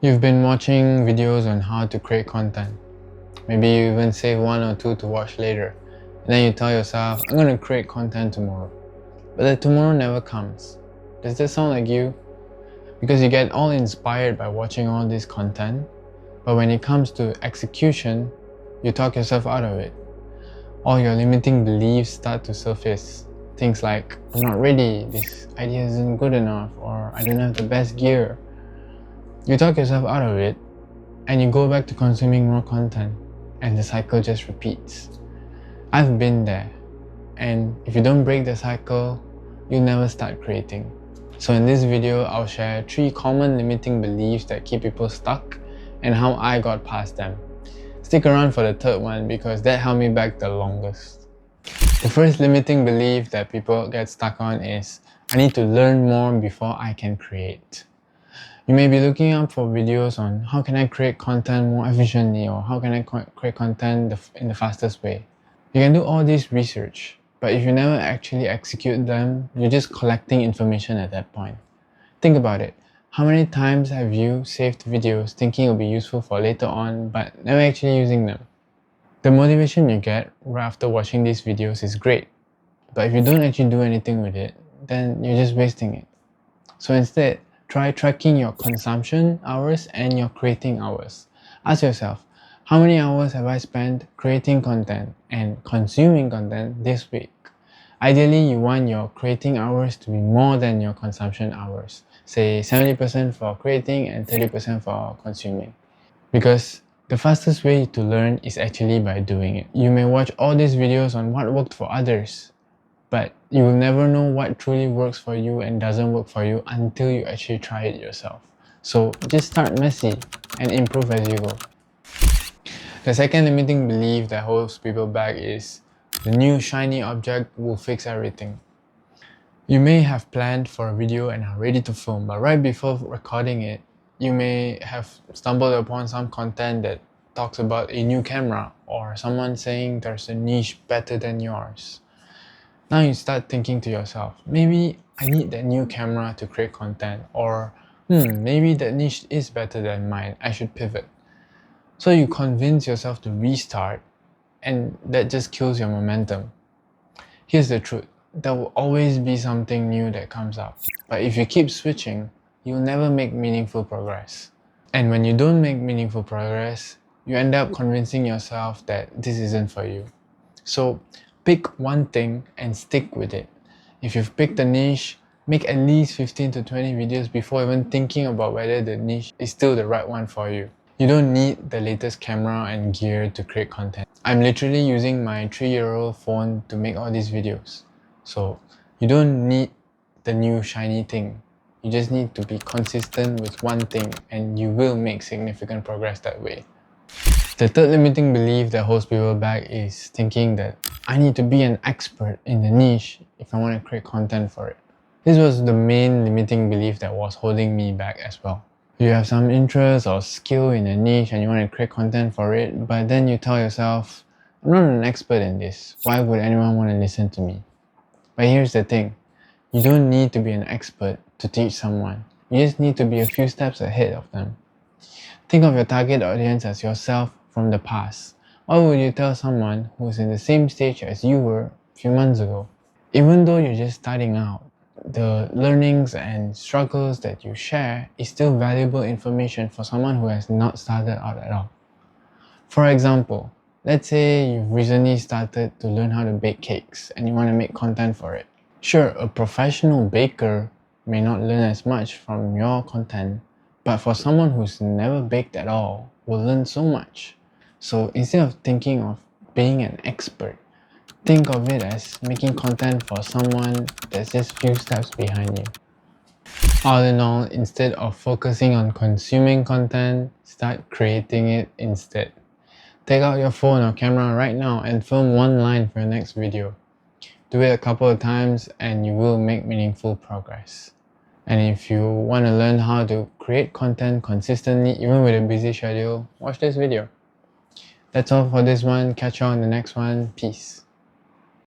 You've been watching videos on how to create content. Maybe you even save one or two to watch later. And then you tell yourself, I'm gonna create content tomorrow. But the tomorrow never comes. Does that sound like you? Because you get all inspired by watching all this content, but when it comes to execution, you talk yourself out of it. All your limiting beliefs start to surface. Things like, I'm not ready, this idea isn't good enough, or I don't have the best gear. You talk yourself out of it, and you go back to consuming more content, and the cycle just repeats. I've been there, and if you don't break the cycle, you'll never start creating. So in this video, I'll share 3 common limiting beliefs that keep people stuck and how I got past them. Stick around for the third one because that held me back the longest. The first limiting belief that people get stuck on is, I need to learn more before I can create. You may be looking up for videos on how can I create content more efficiently, or how can I create content in the fastest way. You can do all this research, but if you never actually execute them, you're just collecting information at that point. Think about it. How many times have you saved videos thinking it'll be useful for later on, but never actually using them? The motivation you get right after watching these videos is great, but if you don't actually do anything with it, then you're just wasting it. So instead, try tracking your consumption hours and your creating hours. Ask yourself, how many hours have I spent creating content and consuming content this week? Ideally, you want your creating hours to be more than your consumption hours. Say 70% for creating and 30% for consuming. Because the fastest way to learn is actually by doing it. You may watch all these videos on what worked for others, but you will never know what truly works for you and doesn't work for you until you actually try it yourself. So just start messy and improve as you go. The second limiting belief that holds people back is, the new shiny object will fix everything. You may have planned for a video and are ready to film, but right before recording it, you may have stumbled upon some content that talks about a new camera or someone saying there's a niche better than yours. Now you start thinking to yourself, maybe I need that new camera to create content, or maybe that niche is better than mine, I should pivot. So you convince yourself to restart, and that just kills your momentum. Here's the truth, there will always be something new that comes up, but if you keep switching, you'll never make meaningful progress. And when you don't make meaningful progress, you end up convincing yourself that this isn't for you. So pick one thing and stick with it. If you've picked a niche, make at least 15 to 20 videos before even thinking about whether the niche is still the right one for you. You don't need the latest camera and gear to create content. I'm literally using my 3-year-old phone to make all these videos. So you don't need the new shiny thing. You just need to be consistent with one thing and you will make significant progress that way. The third limiting belief that holds people back is thinking that I need to be an expert in the niche if I want to create content for it. This was the main limiting belief that was holding me back as well. You have some interest or skill in a niche and you want to create content for it, but then you tell yourself, I'm not an expert in this. Why would anyone want to listen to me? But here's the thing, you don't need to be an expert to teach someone. You just need to be a few steps ahead of them. Think of your target audience as yourself from the past. What would you tell someone who's in the same stage as you were a few months ago? Even though you're just starting out, the learnings and struggles that you share is still valuable information for someone who has not started out at all. For example, let's say you've recently started to learn how to bake cakes and you want to make content for it. Sure, a professional baker may not learn as much from your content, but for someone who's never baked at all, will learn so much. So instead of thinking of being an expert, think of it as making content for someone that's just few steps behind you. All in all, instead of focusing on consuming content, start creating it instead. Take out your phone or camera right now and film one line for your next video. Do it a couple of times and you will make meaningful progress. And if you want to learn how to create content consistently, even with a busy schedule, watch this video. That's all for this one. Catch you on the next one. Peace.